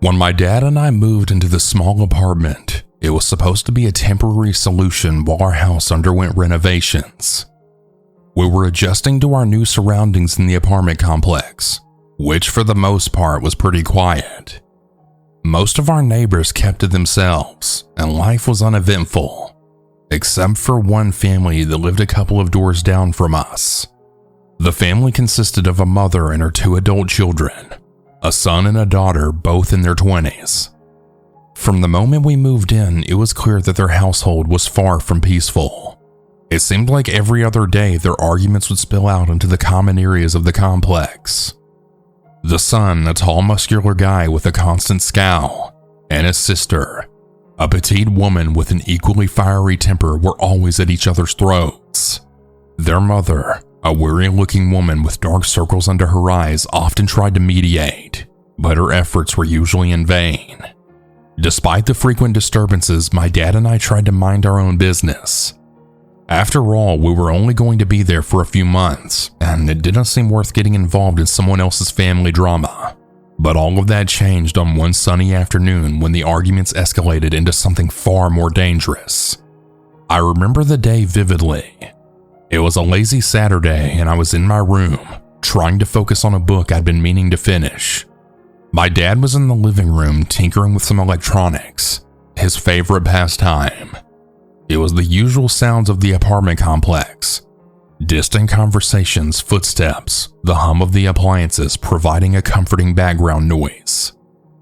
When my dad and I moved into the small apartment, it was supposed to be a temporary solution while our house underwent renovations. We were adjusting to our new surroundings in the apartment complex, which for the most part was pretty quiet. Most of our neighbors kept to themselves, and life was uneventful, except for one family that lived a couple of doors down from us. The family consisted of a mother and her 2 adult children, a son and a daughter, both in their 20s. From the moment we moved in, it was clear that their household was far from peaceful. It seemed like every other day their arguments would spill out into the common areas of the complex. The son, a tall, muscular guy with a constant scowl, and his sister, a petite woman with an equally fiery temper, were always at each other's throats. Their mother, a weary-looking woman with dark circles under her eyes, often tried to mediate, but her efforts were usually in vain. Despite the frequent disturbances, my dad and I tried to mind our own business. After all, we were only going to be there for a few months, and it didn't seem worth getting involved in someone else's family drama. But all of that changed on one sunny afternoon when the arguments escalated into something far more dangerous. I remember the day vividly. It was a lazy Saturday, and I was in my room, trying to focus on a book I'd been meaning to finish. My dad was in the living room tinkering with some electronics, his favorite pastime. It was the usual sounds of the apartment complex. Distant conversations, footsteps, the hum of the appliances providing a comforting background noise.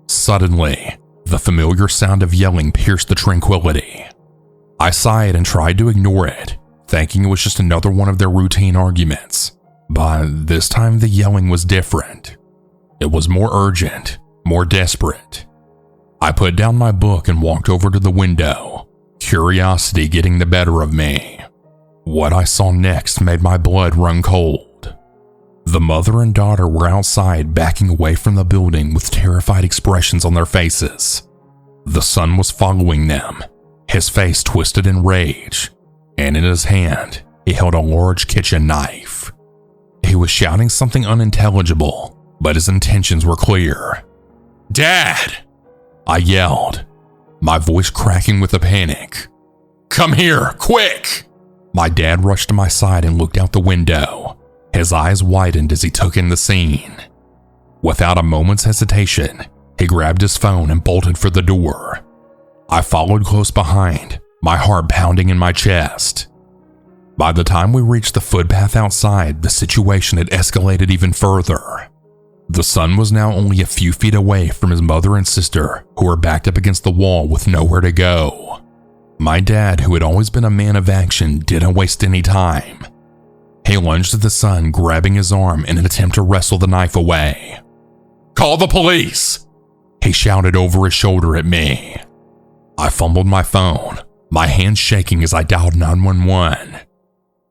Suddenly, the familiar sound of yelling pierced the tranquility. I sighed and tried to ignore it, thinking it was just another one of their routine arguments. But this time the yelling was different. It was more urgent, more desperate. I put down my book and walked over to the window, curiosity getting the better of me. What I saw next made my blood run cold. The mother and daughter were outside, backing away from the building with terrified expressions on their faces. The son was following them, his face twisted in rage, and in his hand, he held a large kitchen knife. He was shouting something unintelligible, but his intentions were clear. "Dad!" I yelled, my voice cracking with a panic. "Come here, quick!" My dad rushed to my side and looked out the window. His eyes widened as he took in the scene. Without a moment's hesitation, he grabbed his phone and bolted for the door. I followed close behind, my heart pounding in my chest. By the time we reached the footpath outside, the situation had escalated even further. The son was now only a few feet away from his mother and sister, who were backed up against the wall with nowhere to go. My dad, who had always been a man of action, didn't waste any time. He lunged at the son, grabbing his arm in an attempt to wrestle the knife away. "Call the police!" he shouted over his shoulder at me. I fumbled my phone, my hands shaking as I dialed 911.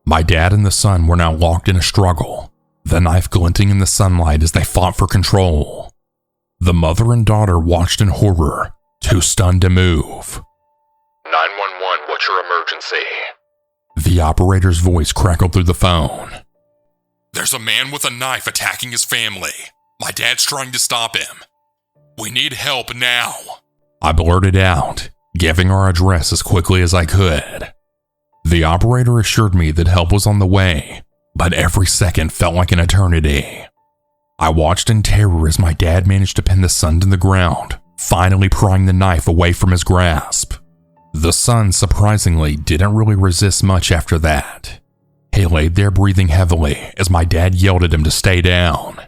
My dad and the son were now locked in a struggle, the knife glinting in the sunlight as they fought for control. The mother and daughter watched in horror, too stunned to move. 911, what's your emergency? The operator's voice crackled through the phone. "There's a man with a knife attacking his family. My dad's trying to stop him. We need help now," I blurted out, giving our address as quickly as I could. The operator assured me that help was on the way, but every second felt like an eternity. I watched in terror as my dad managed to pin the son to the ground, finally prying the knife away from his grasp. The son, surprisingly, didn't really resist much after that. He laid there breathing heavily as my dad yelled at him to stay down.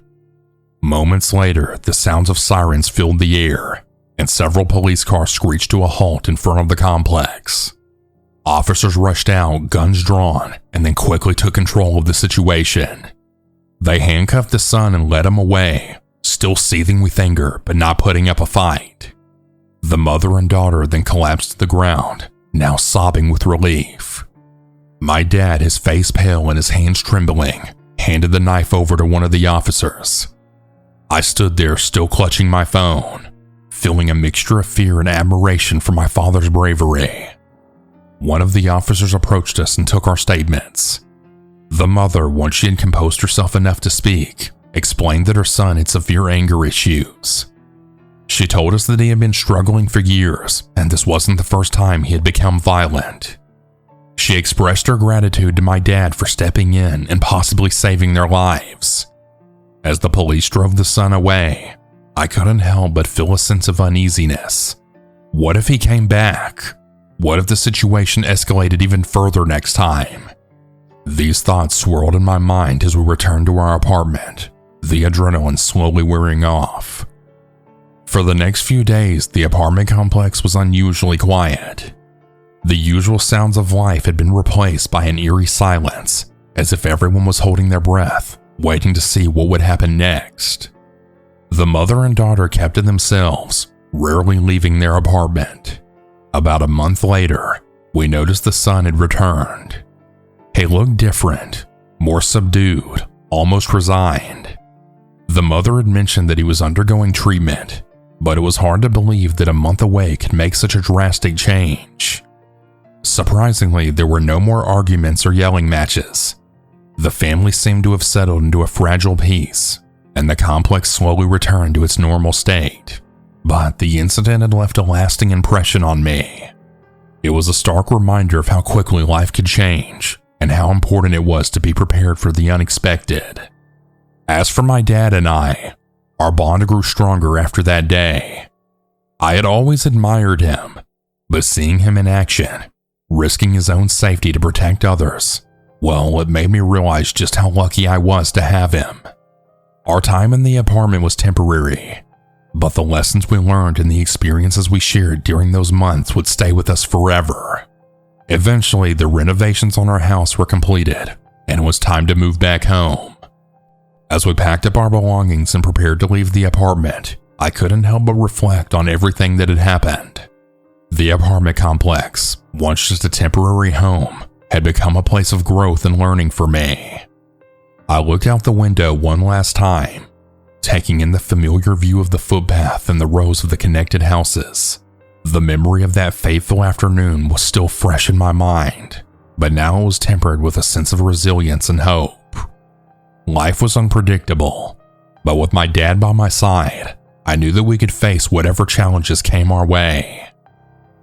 Moments later, the sounds of sirens filled the air, and several police cars screeched to a halt in front of the complex. Officers rushed out, guns drawn, and then quickly took control of the situation. They handcuffed the son and led him away, still seething with anger but not putting up a fight. The mother and daughter then collapsed to the ground, now sobbing with relief. My dad, his face pale and his hands trembling, handed the knife over to one of the officers. I stood there still clutching my phone, feeling a mixture of fear and admiration for my father's bravery. One of the officers approached us and took our statements. The mother, once she had composed herself enough to speak, explained that her son had severe anger issues. She told us that he had been struggling for years, and this wasn't the first time he had become violent. She expressed her gratitude to my dad for stepping in and possibly saving their lives. As the police drove the son away, I couldn't help but feel a sense of uneasiness. What if he came back? What if the situation escalated even further next time? These thoughts swirled in my mind as we returned to our apartment, the adrenaline slowly wearing off. For the next few days, the apartment complex was unusually quiet. The usual sounds of life had been replaced by an eerie silence, as if everyone was holding their breath, waiting to see what would happen next. The mother and daughter kept to themselves, rarely leaving their apartment. About a month later, we noticed the son had returned. He looked different, more subdued, almost resigned. The mother had mentioned that he was undergoing treatment, but it was hard to believe that a month away could make such a drastic change. Surprisingly, there were no more arguments or yelling matches. The family seemed to have settled into a fragile peace, and the complex slowly returned to its normal state. But the incident had left a lasting impression on me. It was a stark reminder of how quickly life could change, and how important it was to be prepared for the unexpected. As for my dad and I, our bond grew stronger after that day. I had always admired him, but seeing him in action, risking his own safety to protect others, well, it made me realize just how lucky I was to have him. Our time in the apartment was temporary, but the lessons we learned and the experiences we shared during those months would stay with us forever. Eventually, the renovations on our house were completed, and it was time to move back home. As we packed up our belongings and prepared to leave the apartment, I couldn't help but reflect on everything that had happened. The apartment complex, once just a temporary home, had become a place of growth and learning for me. I looked out the window one last time, taking in the familiar view of the footpath and the rows of the connected houses. The memory of that fateful afternoon was still fresh in my mind, but now it was tempered with a sense of resilience and hope. Life was unpredictable, but with my dad by my side, I knew that we could face whatever challenges came our way.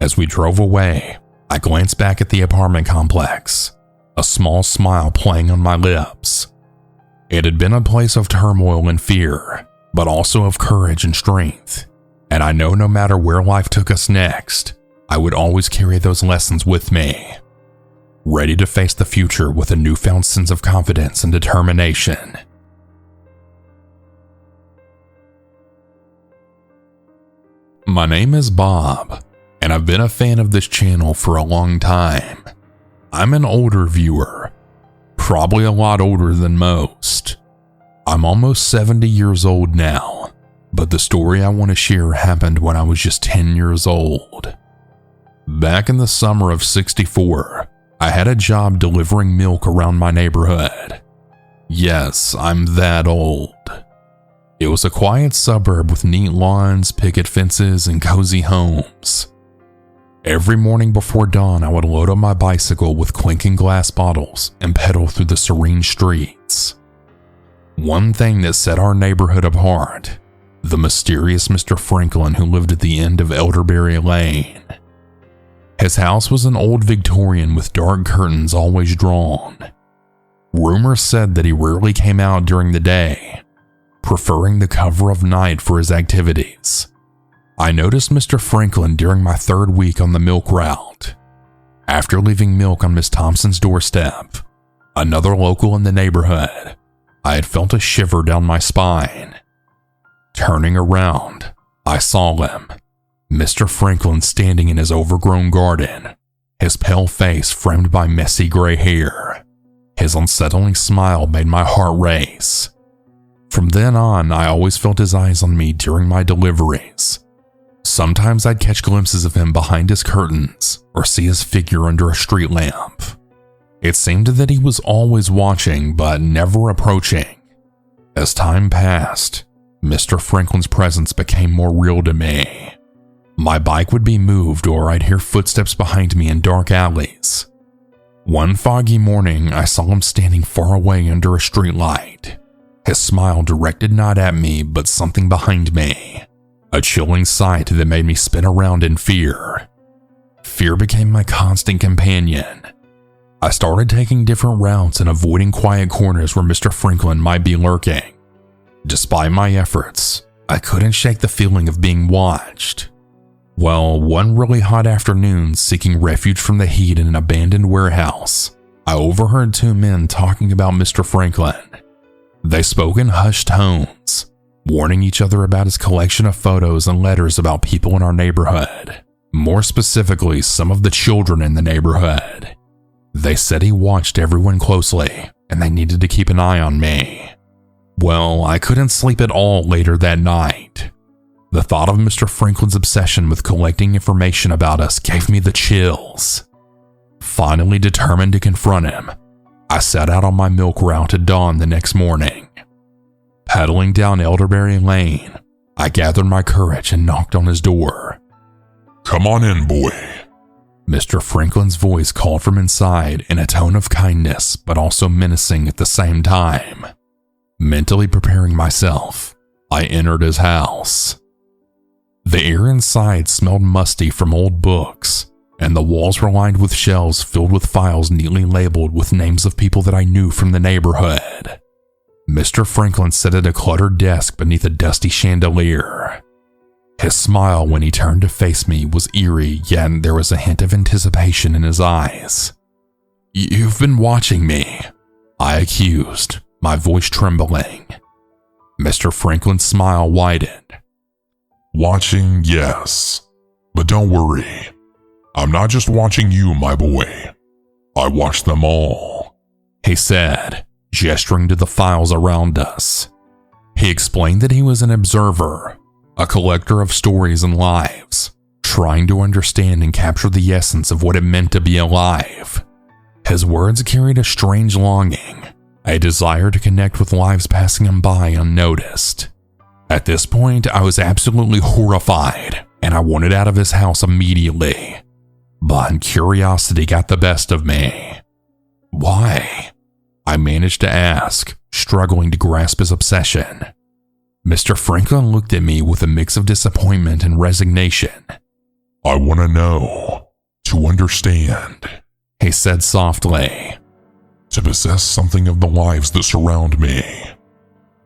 As we drove away, I glanced back at the apartment complex, a small smile playing on my lips. It had been a place of turmoil and fear, but also of courage and strength, and I know no matter where life took us next, I would always carry those lessons with me, ready to face the future with a newfound sense of confidence and determination. My name is Bob, and I've been a fan of this channel for a long time. I'm an older viewer, probably a lot older than most. I'm almost 70 years old now, but the story I want to share happened when I was just 10 years old. Back in the summer of '64, I had a job delivering milk around my neighborhood. Yes, I'm that old. It was a quiet suburb with neat lawns, picket fences, and cozy homes. Every morning before dawn, I would load up my bicycle with clinking glass bottles and pedal through the serene streets. One thing that set our neighborhood apart, the mysterious Mr. Franklin who lived at the end of Elderberry Lane. His house was an old Victorian with dark curtains always drawn. Rumors said that he rarely came out during the day, preferring the cover of night for his activities. I noticed Mr. Franklin during my third week on the milk route. After leaving milk on Miss Thompson's doorstep, another local in the neighborhood, I had felt a shiver down my spine. Turning around, I saw him, Mr. Franklin standing in his overgrown garden, his pale face framed by messy gray hair. His unsettling smile made my heart race. From then on, I always felt his eyes on me during my deliveries. Sometimes I'd catch glimpses of him behind his curtains or see his figure under a street lamp. It seemed that he was always watching but never approaching. As time passed, Mr. Franklin's presence became more real to me. My bike would be moved or I'd hear footsteps behind me in dark alleys. One foggy morning, I saw him standing far away under a streetlight, his smile directed not at me but something behind me. a chilling sight that made me spin around in fear. Fear became my constant companion. I started taking different routes and avoiding quiet corners where Mr. Franklin might be lurking. Despite my efforts, I couldn't shake the feeling of being watched. Well, one really hot afternoon, seeking refuge from the heat in an abandoned warehouse, I overheard two men talking about Mr. Franklin. They spoke in hushed tones, warning each other about his collection of photos and letters about people in our neighborhood, more specifically some of the children in the neighborhood. They said he watched everyone closely, and they needed to keep an eye on me. Well, I couldn't sleep at all later that night. The thought of Mr. Franklin's obsession with collecting information about us gave me the chills. Finally determined to confront him, I set out on my milk route at dawn the next morning. Pedaling down Elderberry Lane, I gathered my courage and knocked on his door. "Come on in, boy." Mr. Franklin's voice called from inside in a tone of kindness but also menacing at the same time. Mentally preparing myself, I entered his house. The air inside smelled musty from old books, and the walls were lined with shelves filled with files neatly labeled with names of people that I knew from the neighborhood. Mr. Franklin sat at a cluttered desk beneath a dusty chandelier. His smile when he turned to face me was eerie, yet there was a hint of anticipation in his eyes. "You've been watching me," I accused, my voice trembling. Mr. Franklin's smile widened. "Watching, yes. But don't worry. I'm not just watching you, my boy. I watch them all," he said, gesturing to the files around us. He explained that he was an observer, a collector of stories and lives, trying to understand and capture the essence of what it meant to be alive. His words carried a strange longing, a desire to connect with lives passing him by unnoticed. At this point, I was absolutely horrified, and I wanted out of his house immediately. But curiosity got the best of me. "Why?" I managed to ask, struggling to grasp his obsession. Mr. Franklin looked at me with a mix of disappointment and resignation. "I want to know, to understand," he said softly. "To possess something of the lives that surround me."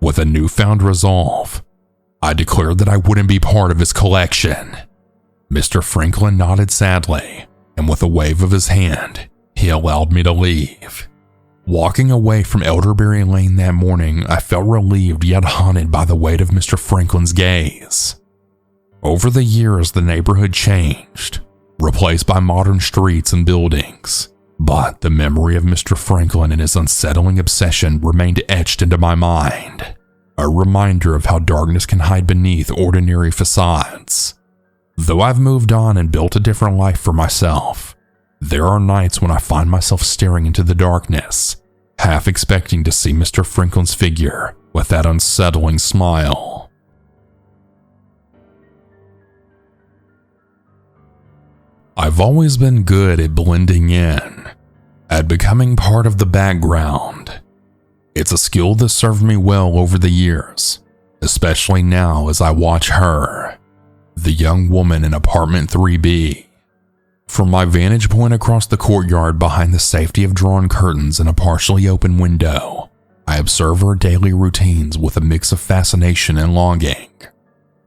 With a newfound resolve, I declared that I wouldn't be part of his collection. Mr. Franklin nodded sadly, and with a wave of his hand, he allowed me to leave. Walking away from Elderberry Lane that morning, I felt relieved yet haunted by the weight of Mr. Franklin's gaze. Over the years, the neighborhood changed, replaced by modern streets and buildings. But the memory of Mr. Franklin and his unsettling obsession remained etched into my mind, a reminder of how darkness can hide beneath ordinary facades. Though I've moved on and built a different life for myself, there are nights when I find myself staring into the darkness, half expecting to see Mr. Franklin's figure with that unsettling smile. I've always been good at blending in, at becoming part of the background. It's a skill that served me well over the years, especially now as I watch her, the young woman in apartment 3B. From my vantage point across the courtyard behind the safety of drawn curtains and a partially open window, I observe her daily routines with a mix of fascination and longing.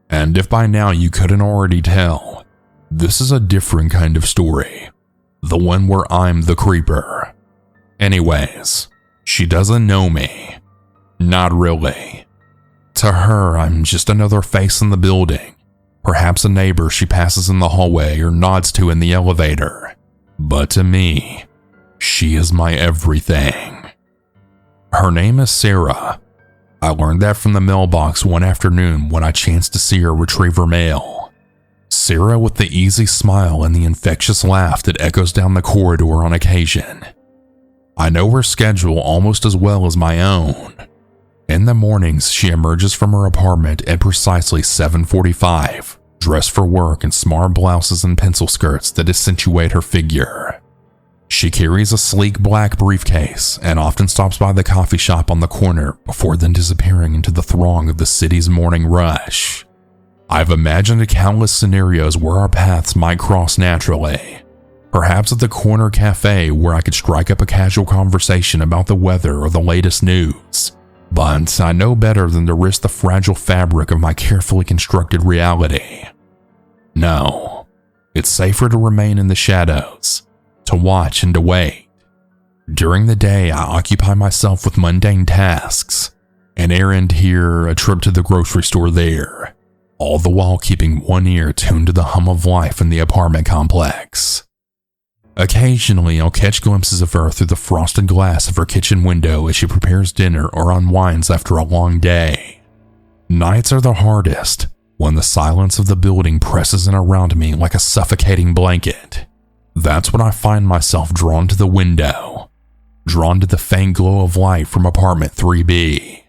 And if by now you couldn't already tell, this is a different kind of story, the one where I'm the creeper. Anyways, she doesn't know me. Not really. To her, I'm just another face in the building, perhaps a neighbor she passes in the hallway or nods to in the elevator. But to me, she is my everything. Her name is Sarah. I learned that from the mailbox one afternoon when I chanced to see her retrieve her mail. Sarah with the easy smile and the infectious laugh that echoes down the corridor on occasion. I know her schedule almost as well as my own. In the mornings, she emerges from her apartment at precisely 7:45, dressed for work in smart blouses and pencil skirts that accentuate her figure. She carries a sleek black briefcase and often stops by the coffee shop on the corner before then disappearing into the throng of the city's morning rush. I've imagined countless scenarios where our paths might cross naturally. Perhaps at the corner cafe where I could strike up a casual conversation about the weather or the latest news. But I know better than to risk the fragile fabric of my carefully constructed reality. No, it's safer to remain in the shadows, to watch and to wait. During the day, I occupy myself with mundane tasks, an errand here, a trip to the grocery store there, all the while keeping one ear tuned to the hum of life in the apartment complex. Occasionally, I'll catch glimpses of her through the frosted glass of her kitchen window as she prepares dinner or unwinds after a long day. Nights are the hardest, when the silence of the building presses in around me like a suffocating blanket. That's when I find myself drawn to the window, drawn to the faint glow of light from apartment 3B.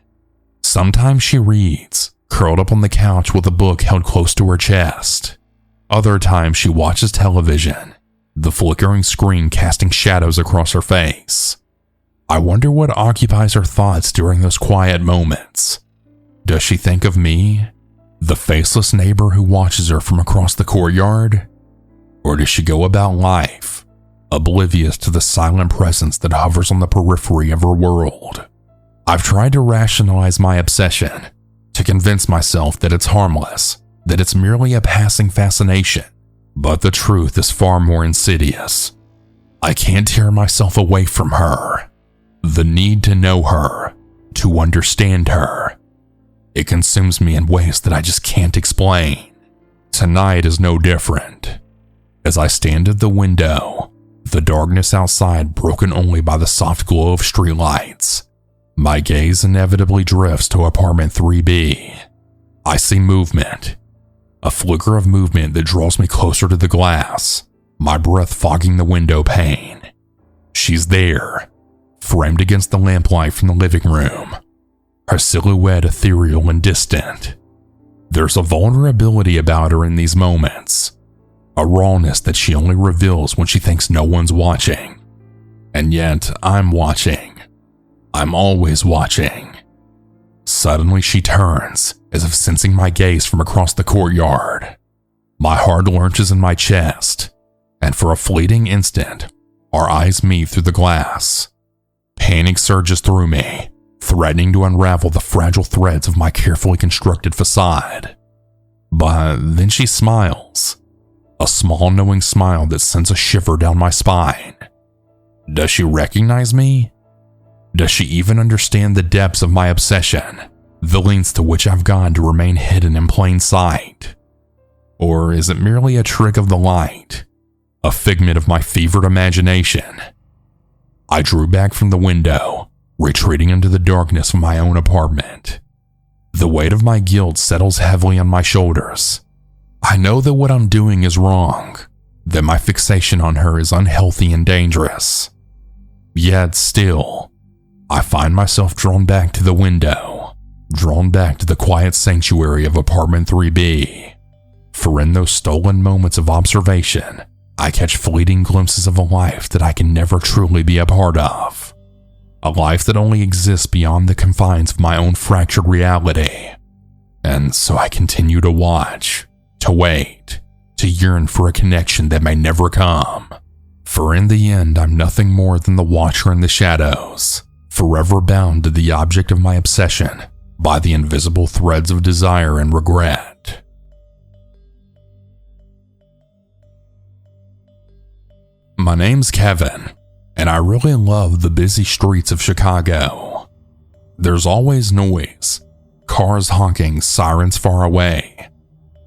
Sometimes she reads, curled up on the couch with a book held close to her chest. Other times she watches television, the flickering screen casting shadows across her face. I wonder what occupies her thoughts during those quiet moments. Does she think of me, the faceless neighbor who watches her from across the courtyard? Or does she go about life, oblivious to the silent presence that hovers on the periphery of her world? I've tried to rationalize my obsession, to convince myself that it's harmless, that it's merely a passing fascination. But the truth is far more insidious. I can't tear myself away from her. The need to know her, to understand her. It consumes me in ways that I just can't explain. Tonight is no different. As I stand at the window, the darkness outside broken only by the soft glow of streetlights, my gaze inevitably drifts to apartment 3B. I see movement. A flicker of movement that draws me closer to the glass, my breath fogging the window pane. She's there, framed against the lamplight from the living room, her silhouette ethereal and distant. There's a vulnerability about her in these moments, a rawness that she only reveals when she thinks no one's watching. And yet, I'm watching. I'm always watching. Suddenly she turns, as if sensing my gaze from across the courtyard. My heart lurches in my chest, and for a fleeting instant, our eyes meet through the glass. Panic surges through me, threatening to unravel the fragile threads of my carefully constructed facade. But then she smiles, a small knowing smile that sends a shiver down my spine. Does she recognize me? Does she even understand the depths of my obsession, the lengths to which I've gone to remain hidden in plain sight? Or is it merely a trick of the light, a figment of my fevered imagination? I drew back from the window, retreating into the darkness of my own apartment. The weight of my guilt settles heavily on my shoulders. I know that what I'm doing is wrong, that my fixation on her is unhealthy and dangerous. Yet still, I find myself drawn back to the window, drawn back to the quiet sanctuary of apartment 3B. For in those stolen moments of observation, I catch fleeting glimpses of a life that I can never truly be a part of. A life that only exists beyond the confines of my own fractured reality. And so I continue to watch, to wait, to yearn for a connection that may never come. For in the end, I'm nothing more than the watcher in the shadows, forever bound to the object of my obsession by the invisible threads of desire and regret. My name's Kevin, and I really love the busy streets of Chicago. There's always noise, cars honking, sirens far away.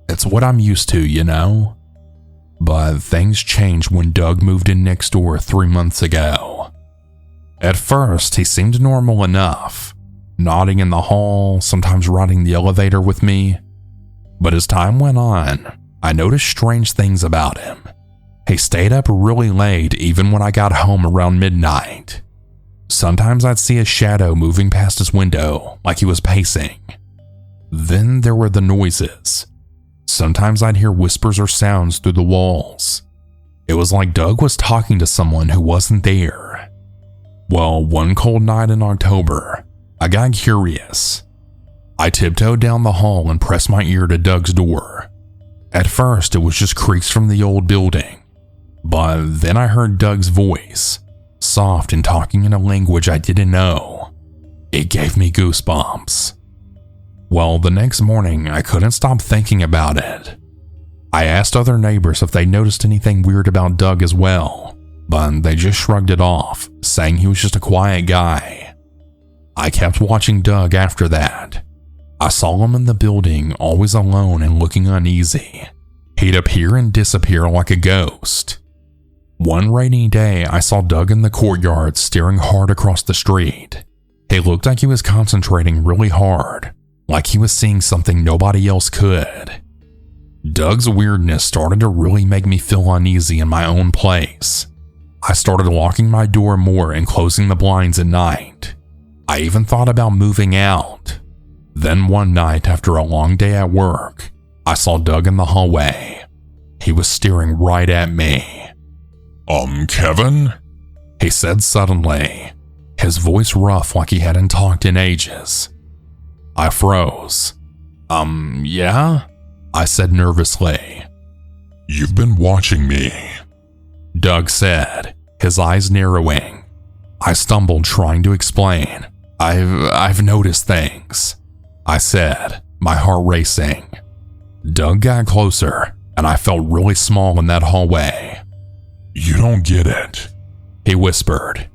It's what I'm used to, you know? But things changed when Doug moved in next door 3 months ago. At first, he seemed normal enough, nodding in the hall, sometimes riding the elevator with me. But as time went on, I noticed strange things about him. He stayed up really late even when I got home around midnight. Sometimes I'd see a shadow moving past his window like he was pacing. Then there were the noises. Sometimes I'd hear whispers or sounds through the walls. It was like Doug was talking to someone who wasn't there. Well, one cold night in October, I got curious. I tiptoed down the hall and pressed my ear to Doug's door. At first, it was just creaks from the old building, but then I heard Doug's voice, soft and talking in a language I didn't know. It gave me goosebumps. Well, the next morning, I couldn't stop thinking about it. I asked other neighbors if they noticed anything weird about Doug as well, but they just shrugged it off, saying he was just a quiet guy. I kept watching Doug after that. I saw him in the building, always alone and looking uneasy. He'd appear and disappear like a ghost. One rainy day, I saw Doug in the courtyard staring hard across the street. He looked like he was concentrating really hard, like he was seeing something nobody else could. Doug's weirdness started to really make me feel uneasy in my own place. I started locking my door more and closing the blinds at night. I even thought about moving out. Then one night after a long day at work, I saw Doug in the hallway. He was staring right at me. Kevin? He said suddenly, his voice rough like he hadn't talked in ages. I froze. Yeah? I said nervously. You've been watching me, Doug said, his eyes narrowing. I stumbled trying to explain. I've noticed things, I said, my heart racing. Doug got closer, and I felt really small in that hallway. You don't get it, he whispered.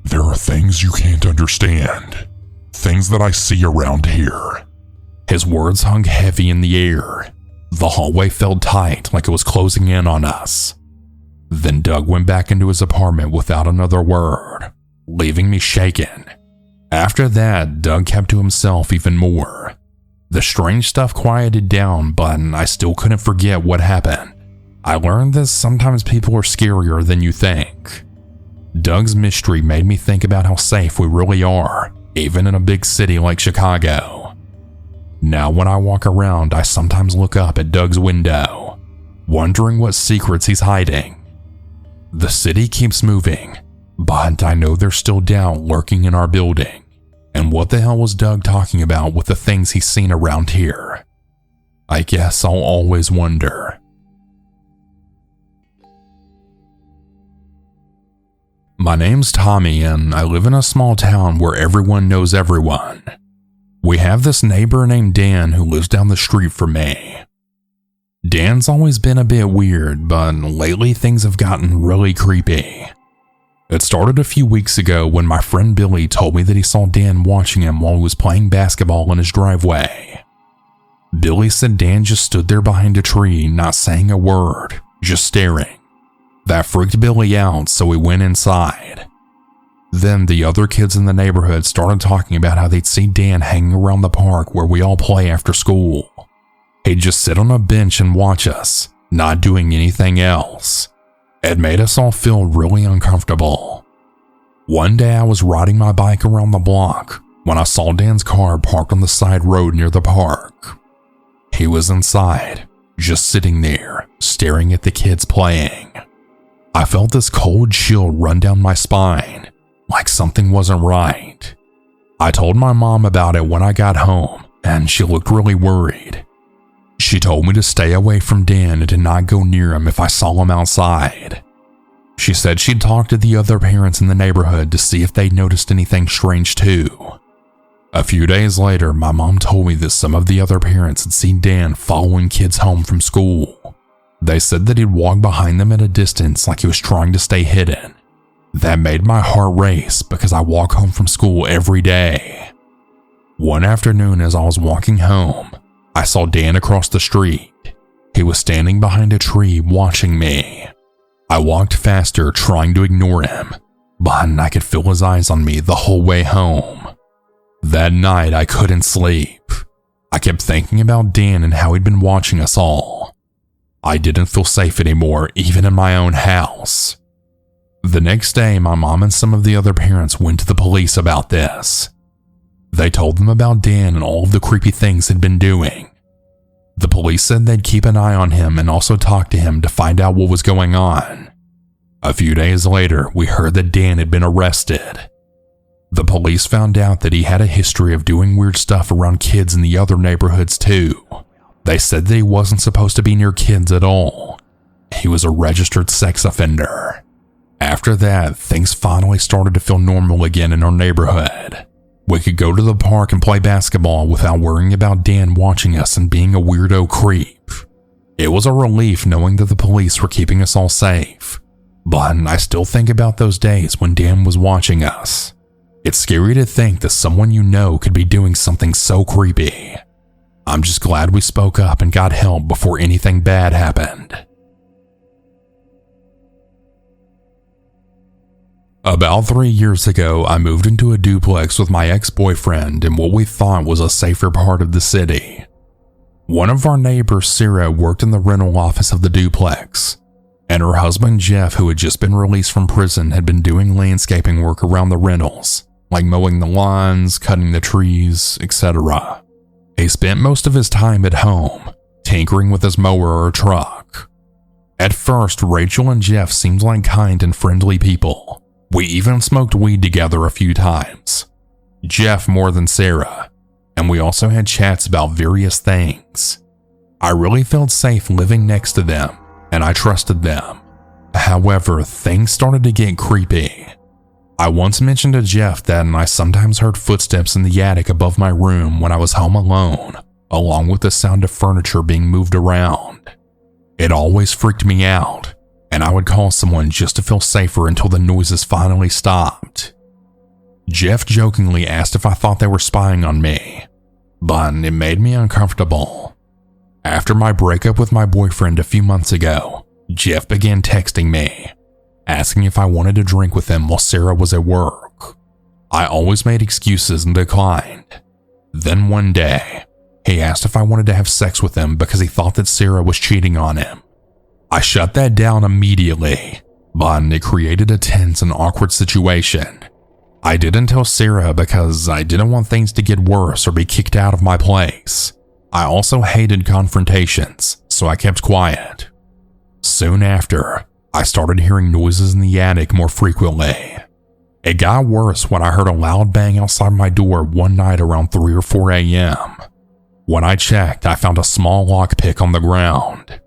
There are things you can't understand. Things that I see around here. His words hung heavy in the air. The hallway felt tight, like it was closing in on us. Then Doug went back into his apartment without another word, leaving me shaken. After that, Doug kept to himself even more. The strange stuff quieted down, but I still couldn't forget what happened. I learned that sometimes people are scarier than you think. Doug's mystery made me think about how safe we really are, even in a big city like Chicago. Now when I walk around, I sometimes look up at Doug's window, wondering what secrets he's hiding. The city keeps moving, but I know there's still doubt lurking in our building. And what the hell was Doug talking about with the things he's seen around here? I guess I'll always wonder. My name's Tommy, and I live in a small town where everyone knows everyone. We have this neighbor named Dan who lives down the street from me. Dan's always been a bit weird, but lately things have gotten really creepy. It started a few weeks ago when my friend Billy told me that he saw Dan watching him while he was playing basketball in his driveway. Billy said Dan just stood there behind a tree, not saying a word, just staring. That freaked Billy out, so we went inside. Then the other kids in the neighborhood started talking about how they'd see Dan hanging around the park where we all play after school. He'd just sit on a bench and watch us, not doing anything else. It made us all feel really uncomfortable. One day I was riding my bike around the block when I saw Dan's car parked on the side road near the park. He was inside, just sitting there, staring at the kids playing. I felt this cold chill run down my spine, like something wasn't right. I told my mom about it when I got home, and she looked really worried. She told me to stay away from Dan and to not go near him if I saw him outside. She said she'd talk to the other parents in the neighborhood to see if they'd noticed anything strange too. A few days later, my mom told me that some of the other parents had seen Dan following kids home from school. They said that he'd walk behind them at a distance like he was trying to stay hidden. That made my heart race because I walk home from school every day. One afternoon as I was walking home, I saw Dan across the street. He was standing behind a tree watching me. I walked faster trying to ignore him, but I could feel his eyes on me the whole way home. That night I couldn't sleep. I kept thinking about Dan and how he'd been watching us all. I didn't feel safe anymore, even in my own house. The next day, my mom and some of the other parents went to the police about this. They told them about Dan and all of the creepy things he'd been doing. The police said they'd keep an eye on him and also talk to him to find out what was going on. A few days later, we heard that Dan had been arrested. The police found out that he had a history of doing weird stuff around kids in the other neighborhoods too. They said that he wasn't supposed to be near kids at all. He was a registered sex offender. After that, things finally started to feel normal again in our neighborhood. We could go to the park and play basketball without worrying about Dan watching us and being a weirdo creep. It was a relief knowing that the police were keeping us all safe. But I still think about those days when Dan was watching us. It's scary to think that someone you know could be doing something so creepy. I'm just glad we spoke up and got help before anything bad happened. About 3 years ago, I moved into a duplex with my ex-boyfriend in what we thought was a safer part of the city. One of our neighbors, Sarah, worked in the rental office of the duplex, and her husband, Jeff, who had just been released from prison, had been doing landscaping work around the rentals, like mowing the lawns, cutting the trees, etc. He spent most of his time at home, tinkering with his mower or truck. At first, Rachel and Jeff seemed like kind and friendly people. We even smoked weed together a few times. Jeff more than Sarah, and we also had chats about various things. I really felt safe living next to them, and I trusted them. However, things started to get creepy. I once mentioned to Jeff that I sometimes heard footsteps in the attic above my room when I was home alone, along with the sound of furniture being moved around. It always freaked me out, and I would call someone just to feel safer until the noises finally stopped. Jeff jokingly asked if I thought they were spying on me, but it made me uncomfortable. After my breakup with my boyfriend a few months ago, Jeff began texting me, asking if I wanted to drink with him while Sarah was at work. I always made excuses and declined. Then one day, he asked if I wanted to have sex with him because he thought that Sarah was cheating on him. I shut that down immediately, but it created a tense and awkward situation. I didn't tell Sarah because I didn't want things to get worse or be kicked out of my place. I also hated confrontations, so I kept quiet. Soon after, I started hearing noises in the attic more frequently. It got worse when I heard a loud bang outside my door one night around 3 or 4 a.m. When I checked, I found a small lockpick on the ground.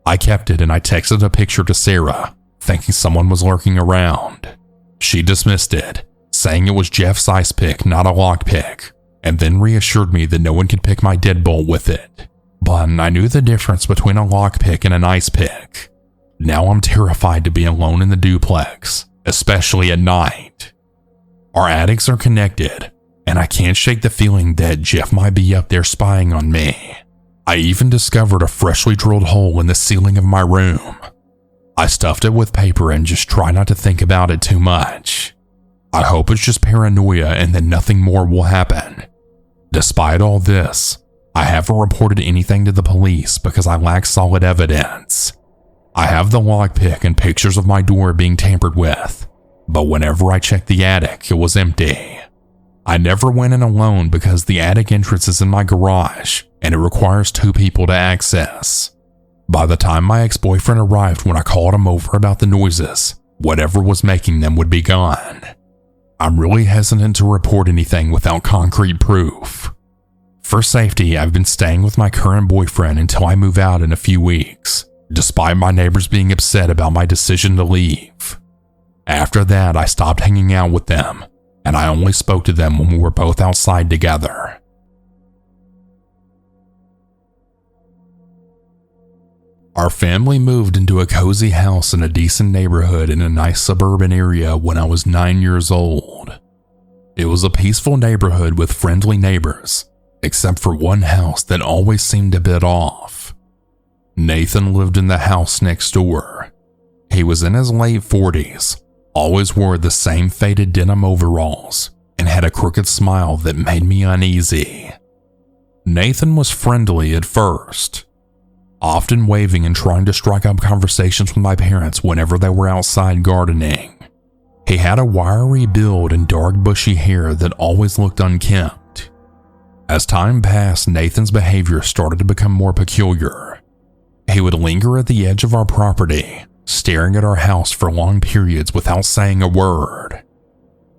I kept it and I texted a picture to Sarah, thinking someone was lurking around. She dismissed it, saying it was Jeff's ice pick, not a lockpick, and then reassured me that no one could pick my deadbolt with it. But I knew the difference between a lockpick and an ice pick. Now I'm terrified to be alone in the duplex, especially at night. Our attics are connected, and I can't shake the feeling that Jeff might be up there spying on me. I even discovered a freshly drilled hole in the ceiling of my room. I stuffed it with paper and just try not to think about it too much. I hope it's just paranoia and that nothing more will happen. Despite all this, I haven't reported anything to the police because I lack solid evidence. I have the lockpick and pictures of my door being tampered with, but whenever I checked the attic, it was empty. I never went in alone because the attic entrance is in my garage and it requires 2 people to access. By the time my ex-boyfriend arrived when I called him over about the noises, whatever was making them would be gone. I'm really hesitant to report anything without concrete proof. For safety, I've been staying with my current boyfriend until I move out in a few weeks, despite my neighbors being upset about my decision to leave. After that, I stopped hanging out with them, and I only spoke to them when we were both outside together. Our family moved into a cozy house in a decent neighborhood in a nice suburban area when I was 9 years old. It was a peaceful neighborhood with friendly neighbors, except for one house that always seemed a bit off. Nathan lived in the house next door. He was in his late 40s, always wore the same faded denim overalls, and had a crooked smile that made me uneasy. Nathan was friendly at first, often waving and trying to strike up conversations with my parents whenever they were outside gardening. He had a wiry build and dark bushy hair that always looked unkempt. As time passed, Nathan's behavior started to become more peculiar. He would linger at the edge of our property, staring at our house for long periods without saying a word.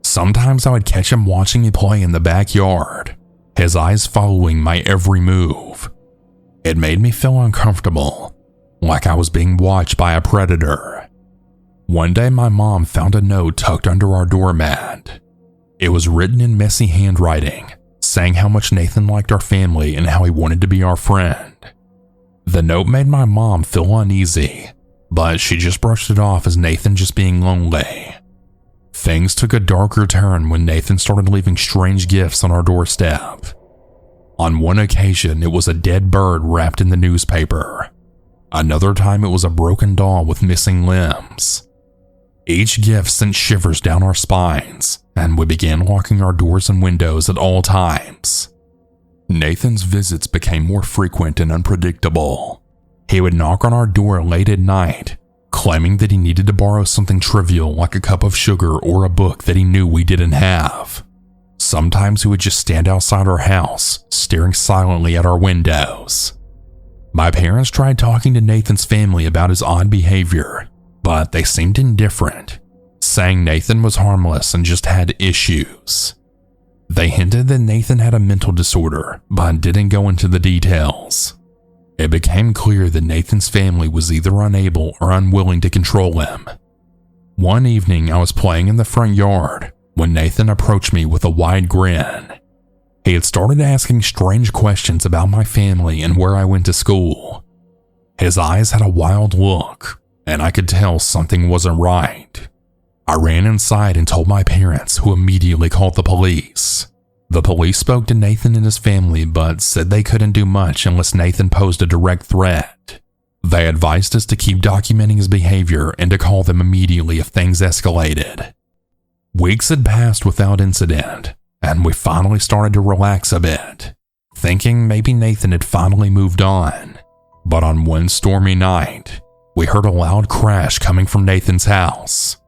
Sometimes I would catch him watching me play in the backyard, his eyes following my every move. It made me feel uncomfortable, like I was being watched by a predator. One day my mom found a note tucked under our doormat. It was written in messy handwriting, saying how much Nathan liked our family and how he wanted to be our friend. The note made my mom feel uneasy, but she just brushed it off as Nathan just being lonely. Things took a darker turn when Nathan started leaving strange gifts on our doorstep. On one occasion, it was a dead bird wrapped in the newspaper. Another time, it was a broken doll with missing limbs. Each gift sent shivers down our spines, and we began locking our doors and windows at all times. Nathan's visits became more frequent and unpredictable. He would knock on our door late at night, claiming that he needed to borrow something trivial like a cup of sugar or a book that he knew we didn't have. Sometimes he would just stand outside our house, staring silently at our windows. My parents tried talking to Nathan's family about his odd behavior, but they seemed indifferent, saying Nathan was harmless and just had issues. They hinted that Nathan had a mental disorder, but didn't go into the details. It became clear that Nathan's family was either unable or unwilling to control him. One evening, I was playing in the front yard when Nathan approached me with a wide grin. He had started asking strange questions about my family and where I went to school. His eyes had a wild look, and I could tell something wasn't right. I ran inside and told my parents, who immediately called the police. The police spoke to Nathan and his family, but said they couldn't do much unless Nathan posed a direct threat. They advised us to keep documenting his behavior and to call them immediately if things escalated. Weeks had passed without incident, and we finally started to relax a bit, thinking maybe Nathan had finally moved on. But on one stormy night, we heard a loud crash coming from Nathan's house.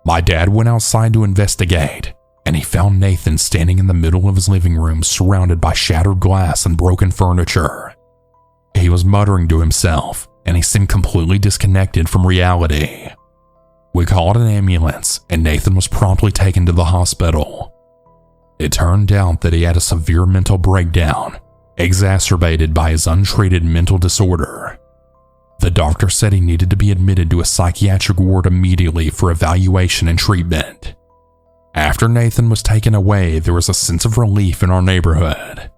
My dad went outside to investigate, and he found Nathan standing in the middle of his living room surrounded by shattered glass and broken furniture. He was muttering to himself, and he seemed completely disconnected from reality. We called an ambulance, and Nathan was promptly taken to the hospital. It turned out that he had a severe mental breakdown, exacerbated by his untreated mental disorder. The doctor said he needed to be admitted to a psychiatric ward immediately for evaluation and treatment. After Nathan was taken away, there was a sense of relief in our neighborhood.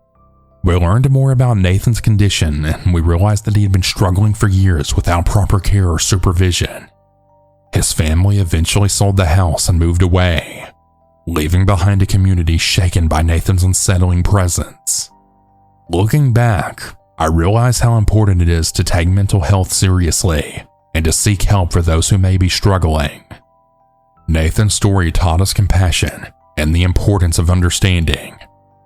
We learned more about Nathan's condition, and we realized that he had been struggling for years without proper care or supervision. His family eventually sold the house and moved away, leaving behind a community shaken by Nathan's unsettling presence. Looking back, I realize how important it is to take mental health seriously and to seek help for those who may be struggling. Nathan's story taught us compassion and the importance of understanding,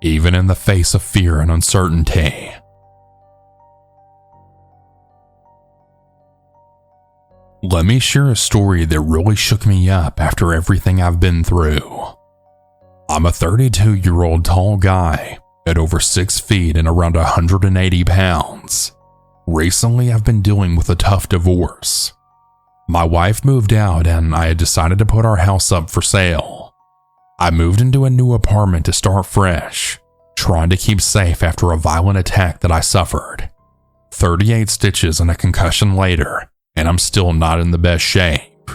even in the face of fear and uncertainty. Let me share a story that really shook me up after everything I've been through. I'm a 32-year-old tall guy at over 6 feet and around 180 pounds. Recently, I've been dealing with a tough divorce. My wife moved out and I had decided to put our house up for sale. I moved into a new apartment to start fresh, trying to keep safe after a violent attack that I suffered. 38 stitches and a concussion later, and I'm still not in the best shape.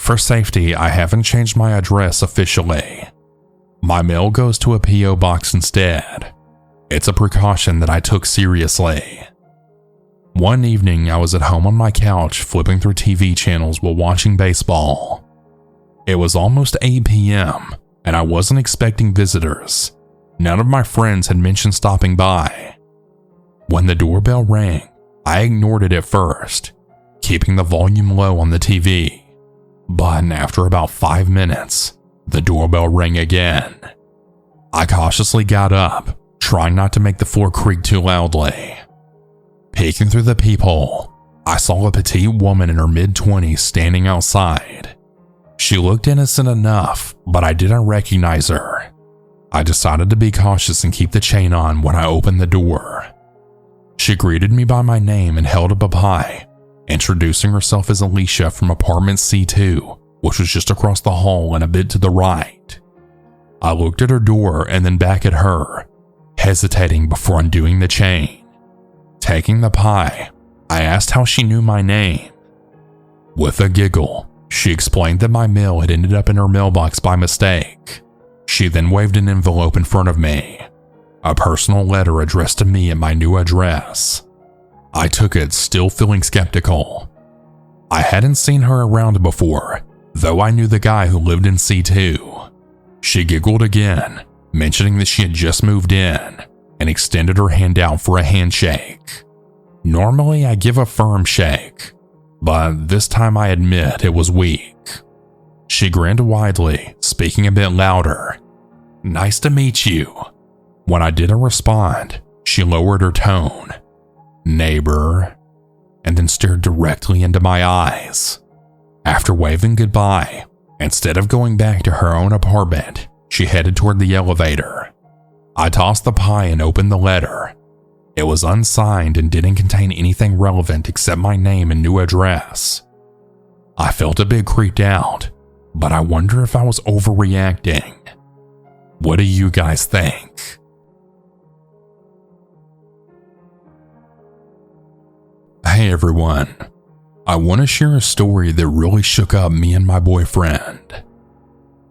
For safety, I haven't changed my address officially. My mail goes to a P.O. box instead. It's a precaution that I took seriously. One evening, I was at home on my couch flipping through TV channels while watching baseball. It was almost 8 p.m., and I wasn't expecting visitors. None of my friends had mentioned stopping by. When the doorbell rang, I ignored it at first, keeping the volume low on the TV. But after about 5 minutes, the doorbell rang again. I cautiously got up, trying not to make the floor creak too loudly. Peeking through the peephole, I saw a petite woman in her mid-20s standing outside. She looked innocent enough, but I didn't recognize her. I decided to be cautious and keep the chain on when I opened the door. She greeted me by my name and held up a pie, introducing herself as Alicia from apartment C2, which was just across the hall and a bit to the right. I looked at her door and then back at her, hesitating before undoing the chain. Taking the pie, I asked how she knew my name. With a giggle, she explained that my mail had ended up in her mailbox by mistake. She then waved an envelope in front of me, a personal letter addressed to me at my new address. I took it, still feeling skeptical. I hadn't seen her around before, though I knew the guy who lived in C2. She giggled again, mentioning that she had just moved in, and extended her hand out for a handshake. Normally I give a firm shake, but this time I admit it was weak. She grinned widely, speaking a bit louder. "Nice to meet you." When I didn't respond, she lowered her tone. "Neighbor," and then stared directly into my eyes. After waving goodbye, instead of going back to her own apartment, she headed toward the elevator. I tossed the pie and opened the letter. It was unsigned and didn't contain anything relevant except my name and new address. I felt a bit creeped out, but I wonder if I was overreacting. What do you guys think? Hey everyone, I want to share a story that really shook up me and my boyfriend.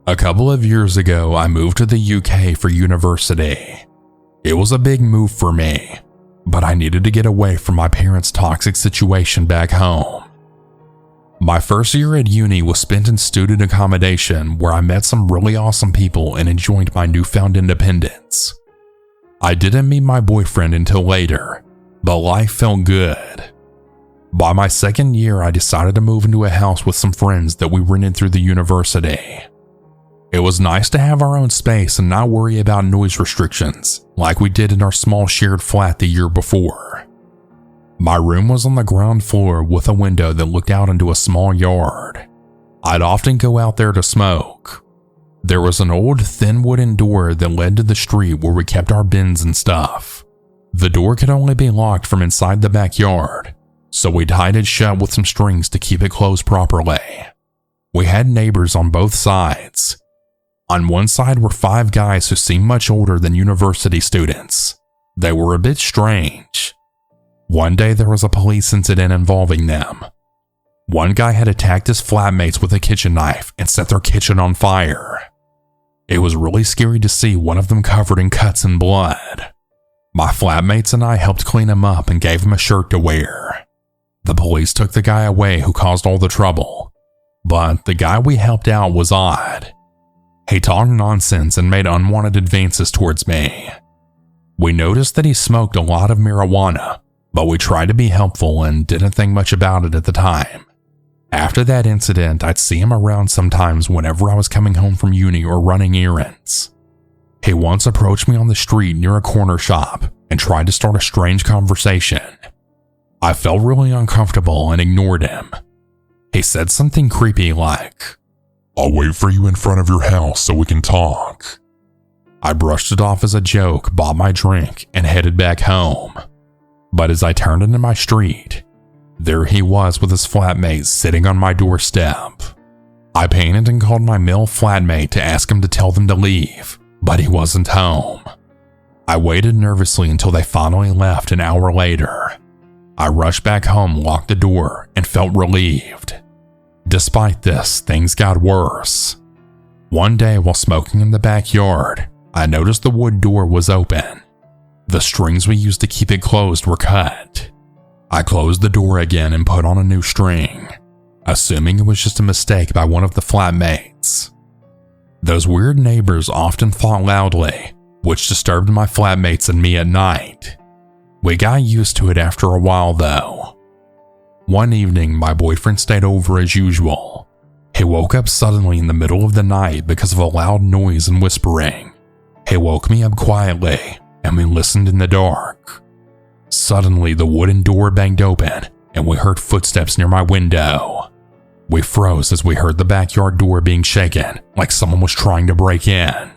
A couple of years ago, I moved to the UK for university. It was a big move for me, but I needed to get away from my parents' toxic situation back home. My first year at uni was spent in student accommodation where I met some really awesome people and enjoyed my newfound independence. I didn't meet my boyfriend until later, but life felt good. By my second year, I decided to move into a house with some friends that we rented through the university. It was nice to have our own space and not worry about noise restrictions like we did in our small shared flat the year before. My room was on the ground floor with a window that looked out into a small yard. I'd often go out there to smoke. There was an old thin wooden door that led to the street where we kept our bins and stuff. The door could only be locked from inside the backyard, so we tied it shut with some strings to keep it closed properly. We had neighbors on both sides. On one side were 5 guys who seemed much older than university students. They were a bit strange. One day there was a police incident involving them. One guy had attacked his flatmates with a kitchen knife and set their kitchen on fire. It was really scary to see one of them covered in cuts and blood. My flatmates and I helped clean him up and gave him a shirt to wear. The police took the guy away who caused all the trouble, but the guy we helped out was odd. He talked nonsense and made unwanted advances towards me. We noticed that he smoked a lot of marijuana, but we tried to be helpful and didn't think much about it at the time. After that incident, I'd see him around sometimes whenever I was coming home from uni or running errands. He once approached me on the street near a corner shop and tried to start a strange conversation. I felt really uncomfortable and ignored him. He said something creepy like, "I'll wait for you in front of your house so we can talk." I brushed it off as a joke, bought my drink, and headed back home. But as I turned into my street, there he was with his flatmate sitting on my doorstep. I panicked and called my male flatmate to ask him to tell them to leave, but he wasn't home. I waited nervously until they finally left an hour later. I rushed back home, locked the door, and felt relieved. Despite this, things got worse. One day while smoking in the backyard, I noticed the wood door was open. The strings we used to keep it closed were cut. I closed the door again and put on a new string, assuming it was just a mistake by one of the flatmates. Those weird neighbors often fought loudly, which disturbed my flatmates and me at night. We got used to it after a while though. One evening, my boyfriend stayed over as usual. He woke up suddenly in the middle of the night because of a loud noise and whispering. He woke me up quietly, and we listened in the dark. Suddenly, the wooden door banged open, and we heard footsteps near my window. We froze as we heard the backyard door being shaken, like someone was trying to break in.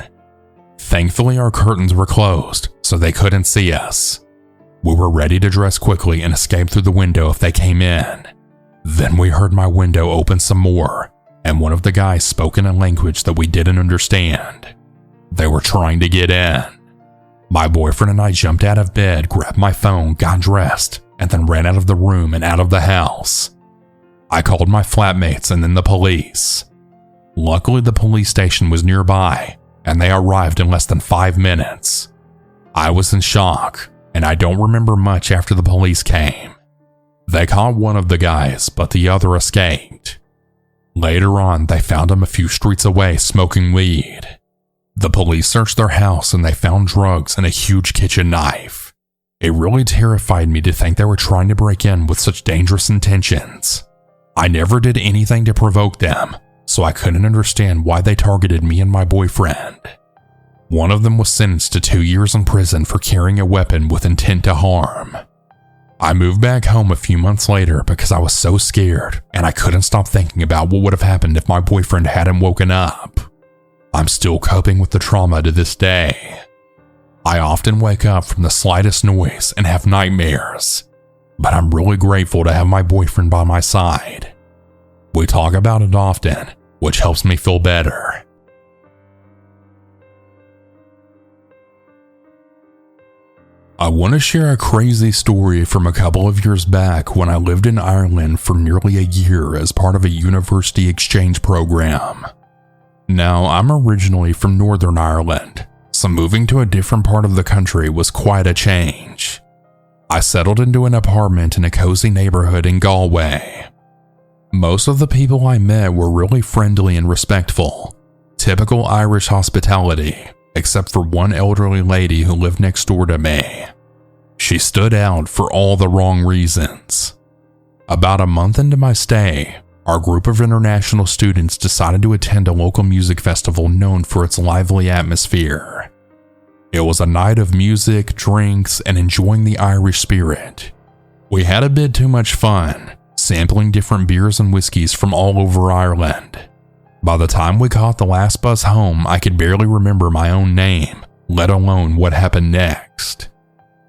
Thankfully, our curtains were closed, so they couldn't see us. We were ready to dress quickly and escape through the window if they came in. Then we heard my window open some more, and one of the guys spoke in a language that we didn't understand. They were trying to get in. My boyfriend and I jumped out of bed, grabbed my phone, got dressed, and then ran out of the room and out of the house. I called my flatmates and then the police. Luckily, the police station was nearby, and they arrived in less than 5 minutes. I was in shock, and I don't remember much after the police came. They caught one of the guys, but the other escaped. Later on, they found him a few streets away smoking weed. The police searched their house and they found drugs and a huge kitchen knife. It really terrified me to think they were trying to break in with such dangerous intentions. I never did anything to provoke them, so I couldn't understand why they targeted me and my boyfriend. One of them was sentenced to 2 years in prison for carrying a weapon with intent to harm. I moved back home a few months later because I was so scared and I couldn't stop thinking about what would have happened if my boyfriend hadn't woken up. I'm still coping with the trauma to this day. I often wake up from the slightest noise and have nightmares, but I'm really grateful to have my boyfriend by my side. We talk about it often, which helps me feel better. I want to share a crazy story from a couple of years back when I lived in Ireland for nearly a year as part of a university exchange program. Now, I'm originally from Northern Ireland, so moving to a different part of the country was quite a change. I settled into an apartment in a cozy neighborhood in Galway. Most of the people I met were really friendly and respectful, typical Irish hospitality, except for one elderly lady who lived next door to me. She stood out for all the wrong reasons. About a month into my stay, our group of international students decided to attend a local music festival known for its lively atmosphere. It was a night of music, drinks, and enjoying the Irish spirit. We had a bit too much fun, sampling different beers and whiskeys from all over Ireland. By the time we caught the last bus home, I could barely remember my own name, let alone what happened next.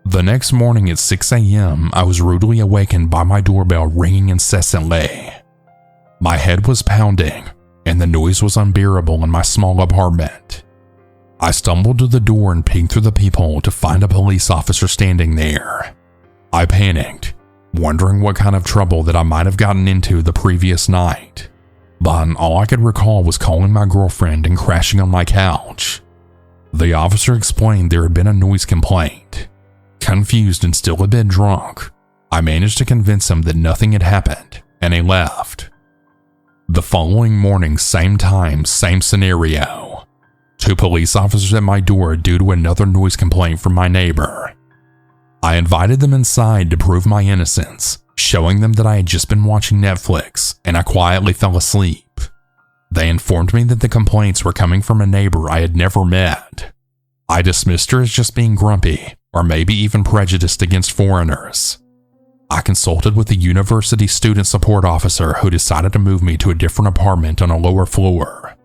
The next morning at 6 a.m., I was rudely awakened by my doorbell ringing incessantly. My head was pounding, and the noise was unbearable in my small apartment. I stumbled to the door and peeked through the peephole to find a police officer standing there. I panicked, wondering what kind of trouble that I might have gotten into the previous night. But all I could recall was calling my girlfriend and crashing on my couch. The officer explained there had been a noise complaint. Confused and still a bit drunk, I managed to convince him that nothing had happened, and he left. The following morning, same time, same scenario. 2 police officers at my door due to another noise complaint from my neighbor. I invited them inside to prove my innocence, showing them that I had just been watching Netflix and I quietly fell asleep. They informed me that the complaints were coming from a neighbor I had never met. I dismissed her as just being grumpy, or maybe even prejudiced against foreigners. I consulted with the university student support officer who decided to move me to a different apartment on a lower floor.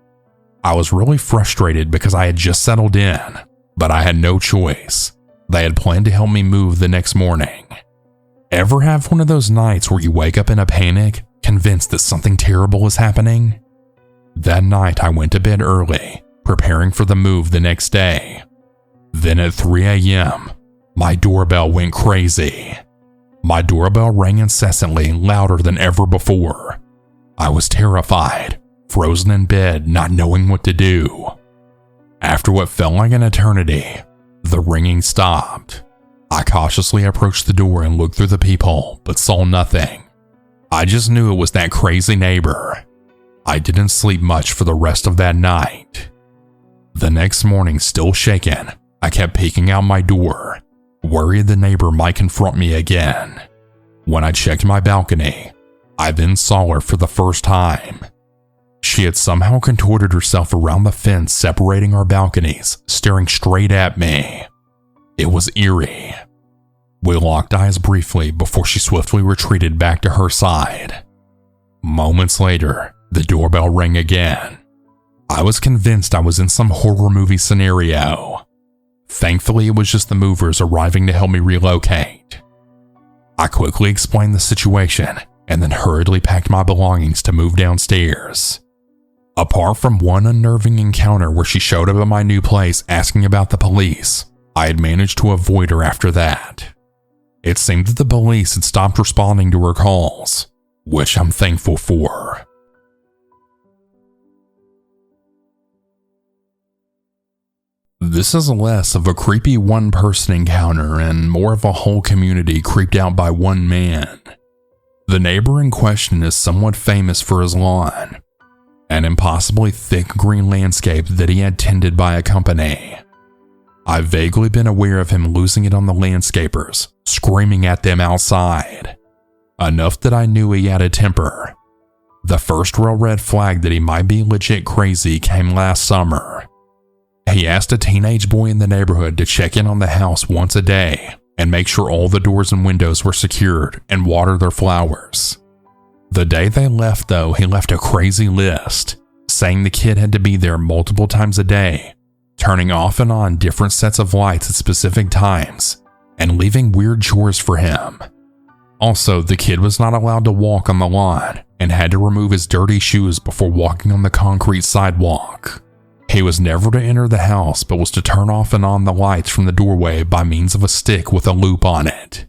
I was really frustrated because I had just settled in, but I had no choice. They had planned to help me move the next morning. Ever have one of those nights where you wake up in a panic, convinced that something terrible is happening? That night I went to bed early, preparing for the move the next day. Then at 3 a.m., my doorbell went crazy. My doorbell rang incessantly, louder than ever before. I was terrified, frozen in bed, not knowing what to do. After what felt like an eternity, the ringing stopped. I cautiously approached the door and looked through the peephole, but saw nothing. I just knew it was that crazy neighbor. I didn't sleep much for the rest of that night. The next morning, still shaken, I kept peeking out my door, worried the neighbor might confront me again. When I checked my balcony, I then saw her for the first time. She had somehow contorted herself around the fence separating our balconies, staring straight at me. It was eerie. We locked eyes briefly before she swiftly retreated back to her side. Moments later, the doorbell rang again. I was convinced I was in some horror movie scenario. Thankfully, it was just the movers arriving to help me relocate. I quickly explained the situation and then hurriedly packed my belongings to move downstairs. Apart from one unnerving encounter where she showed up at my new place asking about the police, I had managed to avoid her after that. It seemed that the police had stopped responding to her calls, which I'm thankful for. This is less of a creepy one-person encounter and more of a whole community creeped out by one man. The neighbor in question is somewhat famous for his lawn, an impossibly thick green landscape that he had tended by a company. I've vaguely been aware of him losing it on the landscapers, screaming at them outside. Enough that I knew he had a temper. The first real red flag that he might be legit crazy came last summer. He asked a teenage boy in the neighborhood to check in on the house once a day and make sure all the doors and windows were secured and water their flowers. The day they left though, he left a crazy list, saying the kid had to be there multiple times a day, turning off and on different sets of lights at specific times, and leaving weird chores for him. Also, the kid was not allowed to walk on the lawn and had to remove his dirty shoes before walking on the concrete sidewalk. He was never to enter the house but was to turn off and on the lights from the doorway by means of a stick with a loop on it.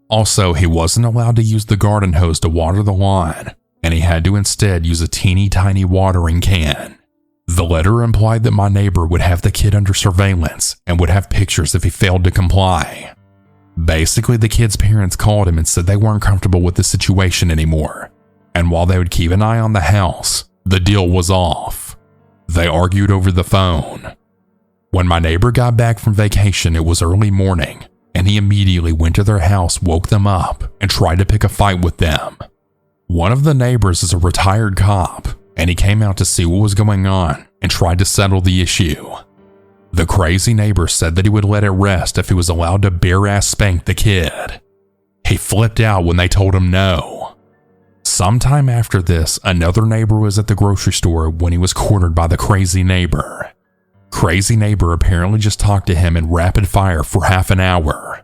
Also, he wasn't allowed to use the garden hose to water the lawn, and he had to instead use a teeny tiny watering can. The letter implied that my neighbor would have the kid under surveillance and would have pictures if he failed to comply. Basically, the kid's parents called him and said they weren't comfortable with the situation anymore, and while they would keep an eye on the house, the deal was off. They argued over the phone. When my neighbor got back from vacation, it was early morning, and he immediately went to their house, woke them up, and tried to pick a fight with them. One of the neighbors is a retired cop, and he came out to see what was going on and tried to settle the issue. The crazy neighbor said that he would let it rest if he was allowed to bare-ass spank the kid. He flipped out when they told him no. Sometime after this, another neighbor was at the grocery store when he was cornered by the crazy neighbor. Crazy neighbor apparently just talked to him in rapid fire for half an hour.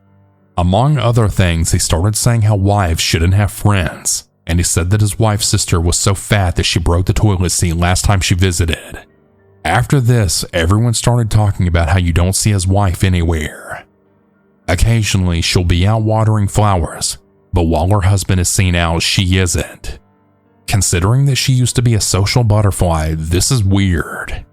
Among other things, he started saying how wives shouldn't have friends, and he said that his wife's sister was so fat that she broke the toilet seat last time she visited. After this, everyone started talking about how you don't see his wife anywhere. Occasionally, she'll be out watering flowers, but while her husband is seen out, she isn't. Considering that she used to be a social butterfly, this is weird.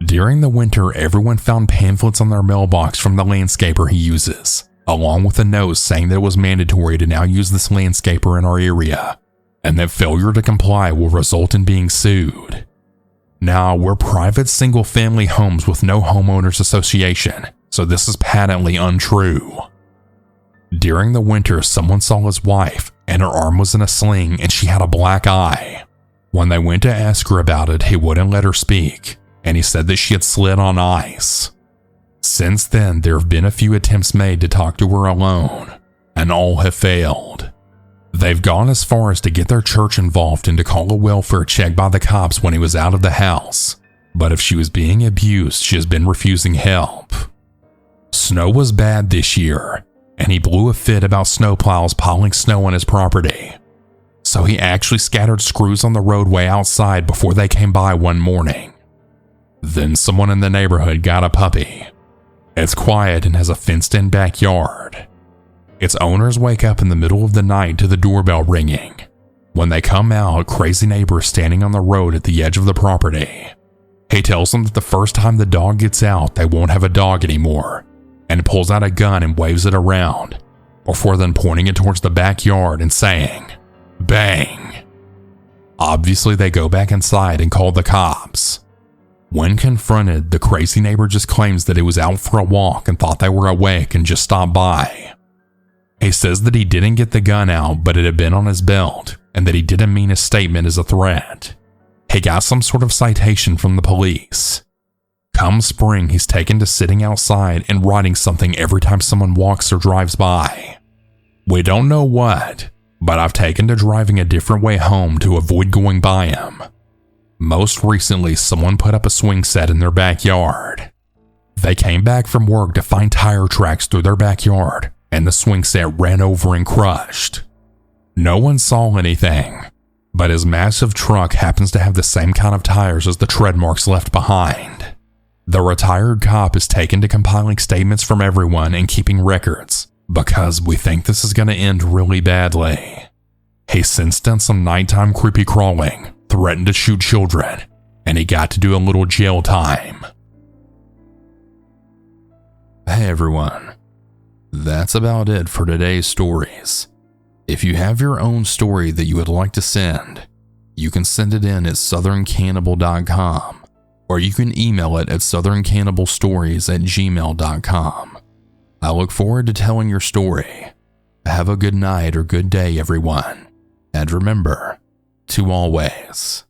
During the winter, everyone found pamphlets on their mailbox from the landscaper he uses, along with a note saying that it was mandatory to now use this landscaper in our area, and that failure to comply will result in being sued. Now, we're private single-family homes with no homeowners association, so this is patently untrue. During the winter, someone saw his wife, and her arm was in a sling and she had a black eye. When they went to ask her about it, he wouldn't let her speak, and he said that she had slid on ice. Since then, there have been a few attempts made to talk to her alone, and all have failed. They've gone as far as to get their church involved and to call a welfare check by the cops when he was out of the house, but if she was being abused, she has been refusing help. Snow was bad this year, and he blew a fit about snowplows piling snow on his property. So he actually scattered screws on the roadway outside before they came by one morning. Then someone in the neighborhood got a puppy. It's quiet and has a fenced-in backyard. Its owners wake up in the middle of the night to the doorbell ringing. When they come out, crazy neighbor is standing on the road at the edge of the property. He tells them that the first time the dog gets out, they won't have a dog anymore, and pulls out a gun and waves it around, before then pointing it towards the backyard and saying, "Bang." Obviously, they go back inside and call the cops. When confronted, the crazy neighbor just claims that he was out for a walk and thought they were awake and just stopped by. He says that he didn't get the gun out, but it had been on his belt, and that he didn't mean his statement as a threat. He got some sort of citation from the police. Come spring, he's taken to sitting outside and writing something every time someone walks or drives by. We don't know what, but I've taken to driving a different way home to avoid going by him. Most recently, someone put up a swing set in their backyard. They came back from work to find tire tracks through their backyard, and the swing set ran over and crushed. No one saw anything, but his massive truck happens to have the same kind of tires as the tread marks left behind. The retired cop is taken to compiling statements from everyone and keeping records because we think this is going to end really badly. He since done some nighttime creepy crawling, threatened to shoot children, and he got to do a little jail time. Hey everyone, that's about it for today's stories. If you have your own story that you would like to send, you can send it in at southerncannibal.com, or you can email it at southerncannibal.stories@gmail.com. I look forward to telling your story. Have a good night or good day, everyone. And remember to always